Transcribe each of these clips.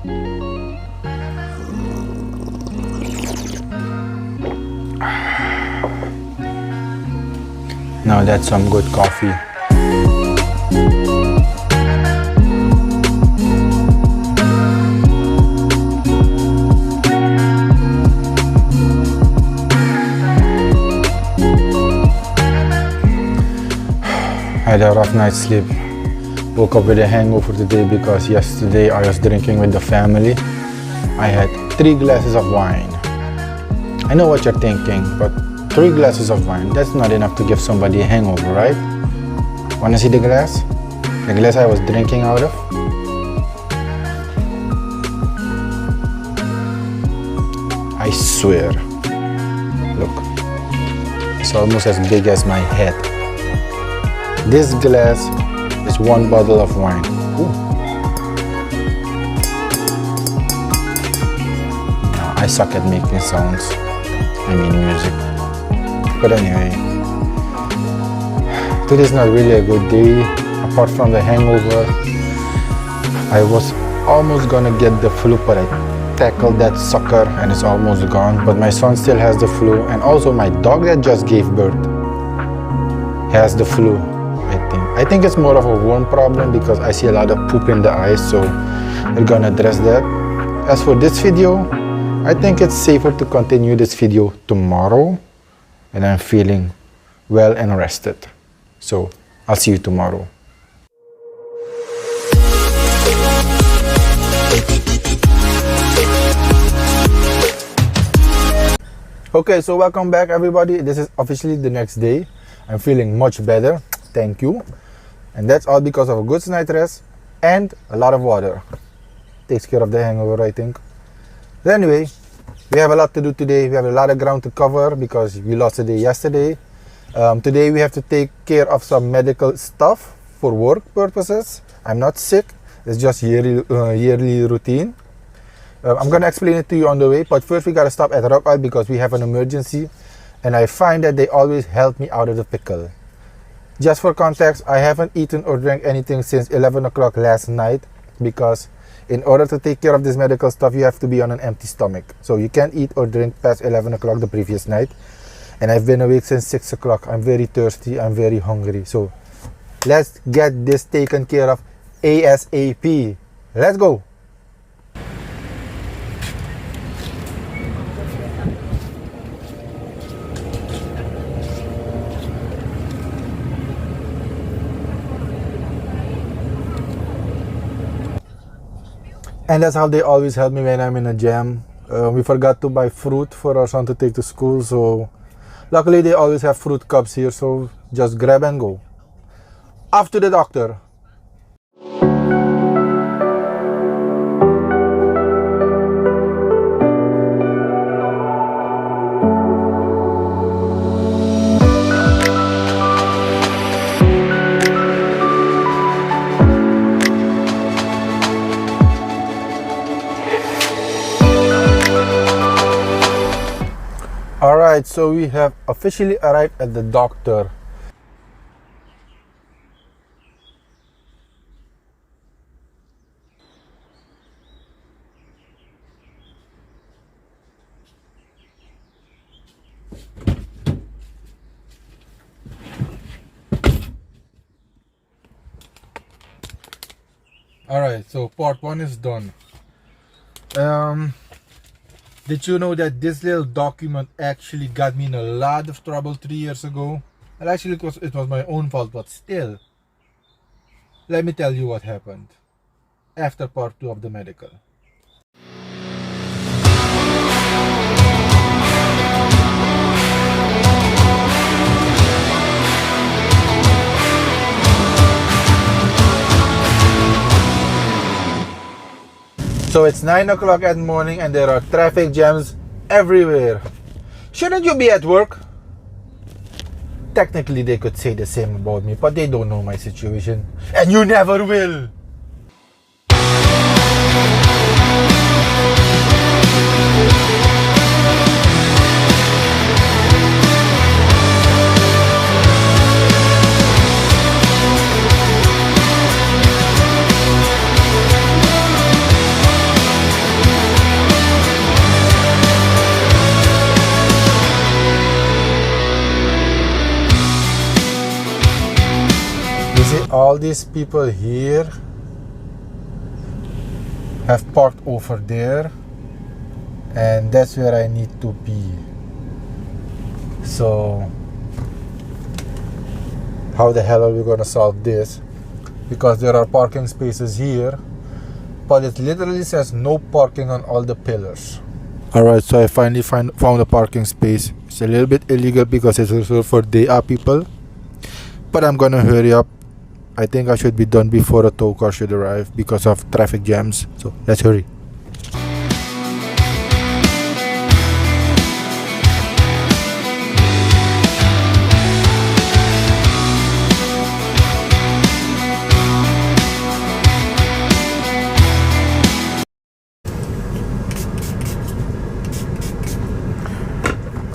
Now that's some good coffee. I had a rough night's sleep. Woke up with a hangover today because yesterday I was drinking with the family. I had 3 glasses of wine. I know what you're thinking, but 3 glasses of wine, that's not enough to give somebody a hangover, right? Wanna see the glass? The glass I was drinking out of? I swear. Look, it's almost as big as my head. This glass is 1 bottle of wine. Ooh. I suck at making sounds. I mean music. But anyway, today's not really a good day. Apart from the hangover, I was almost gonna get the flu, but I tackled that sucker and it's almost gone. But my son still has the flu, and also my dog that just gave birth has the flu, I think. I think it's more of a worm problem because I see a lot of poop in the eyes, so we're gonna address that. As for this video, I think it's safer to continue this video tomorrow when I'm feeling well and rested. So I'll see you tomorrow. Okay, so welcome back everybody. This is officially the next day. I'm feeling much better, thank you. And that's all because of a good night's rest and a lot of water. Takes care of the hangover, I think. But anyway, we have a lot to do today. We have a lot of ground to cover because we lost a day yesterday. Today we have to take care of some medical stuff for work purposes. I'm not sick, it's just yearly routine. I'm gonna explain it to you on the way, but first we gotta stop at Rock Out because we have an emergency, and I find that they always help me out of the pickle. Just for context, I haven't eaten or drank anything since 11 o'clock last night because in order to take care of this medical stuff, you have to be on an empty stomach. So you can't eat or drink past 11 o'clock the previous night. And I've been awake since 6 o'clock. I'm very thirsty, I'm very hungry. So let's get this taken care of ASAP. Let's go. And that's how they always help me when I'm in a jam. We forgot to buy fruit for our son to take to school, so luckily they always have fruit cups here, so just grab and go. Off to the doctor. Alright, so we have officially arrived at the doctor. Alright, so part 1 is done. Did you know that this little document actually got me in a lot of trouble 3 years ago? Well, actually it was my own fault, but still. Let me tell you what happened after part 2 of the medical. So it's 9 o'clock at morning and there are traffic jams everywhere. Shouldn't you be at work? Technically they could say the same about me, but they don't know my situation. And you never will! all these people here have parked over there, and that's where I need to be. So how the hell are we gonna solve this? Because there are parking spaces here, but it literally says no parking on all the pillars. Alright, so I finally found a parking space. It's a little bit illegal because it's reserved for day up people, but I'm gonna hurry up. I think I should be done before a tow car should arrive because of traffic jams. So let's hurry.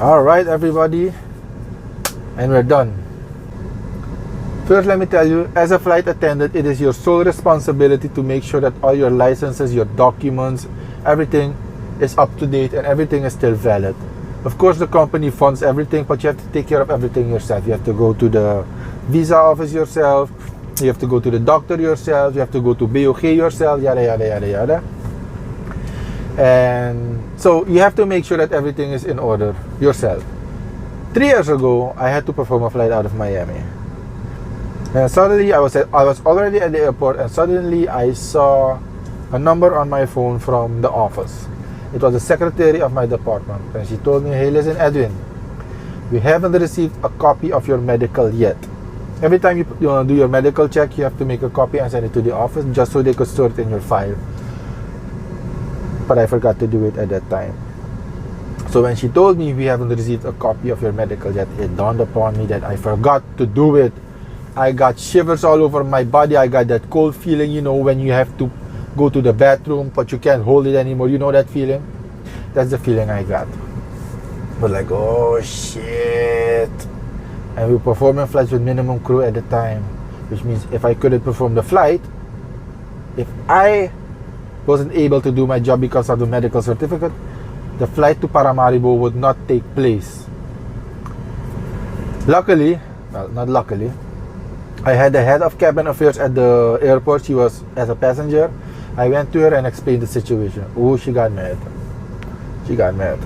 Alright everybody, and we're done. First, let me tell you, as a flight attendant, it is your sole responsibility to make sure that all your licenses, your documents, everything is up to date and everything is still valid. Of course, the company funds everything, but you have to take care of everything yourself. You have to go to the visa office yourself, you have to go to the doctor yourself, you have to go to BOG yourself, yada yada yada yada. And so you have to make sure that everything is in order yourself. 3 years ago, I had to perform a flight out of Miami. And suddenly I was already at the airport, and suddenly I saw a number on my phone from the office. It was the secretary of my department, and she told me, "Hey, listen, Edwin, we haven't received a copy of your medical yet. Every time you do your medical check, you have to make a copy and send it to the office just so they could store it in your file." But I forgot to do it at that time. So when she told me we haven't received a copy of your medical yet, it dawned upon me that I forgot to do it. I got shivers all over my body. I got that cold feeling, you know, when you have to go to the bathroom but you can't hold it anymore. You know that feeling? That's the feeling I got. But like, oh shit. And we were performing flights with minimum crew at the time, which means if I couldn't perform the flight, if I wasn't able to do my job because of the medical certificate, the flight to Paramaribo would not take place. Luckily, well, not luckily, I had the head of cabin affairs at the airport. She was as a passenger. I went to her and explained the situation. Oh, she got mad. She got mad.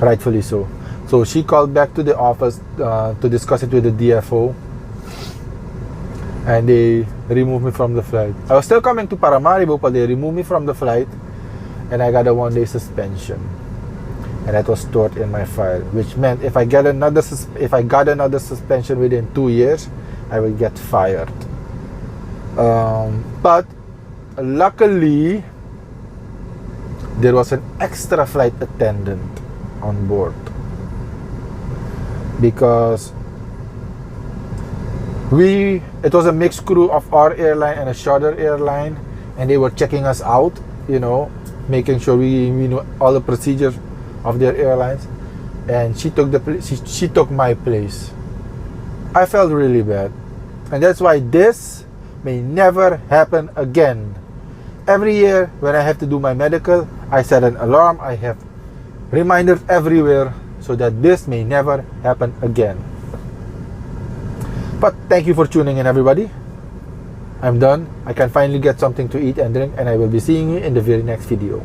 Rightfully so. So she called back to the office to discuss it with the DFO, and they removed me from the flight. I was still coming to Paramaribo, but they removed me from the flight, and I got a 1-day suspension, and that was stored in my file, which meant if I got another suspension within 2 years, I will get fired. But luckily, there was an extra flight attendant on board, because it was a mixed crew of our airline and a charter airline, and they were checking us out, you know, making sure we know all the procedures of their airlines, and she took my place. I felt really bad, and that's why this may never happen again. Every year when I have to do my medical, I set an alarm. I have reminders everywhere so that this may never happen again. But thank you for tuning in, everybody. I'm done. I can finally get something to eat and drink, and I will be seeing you in the very next video.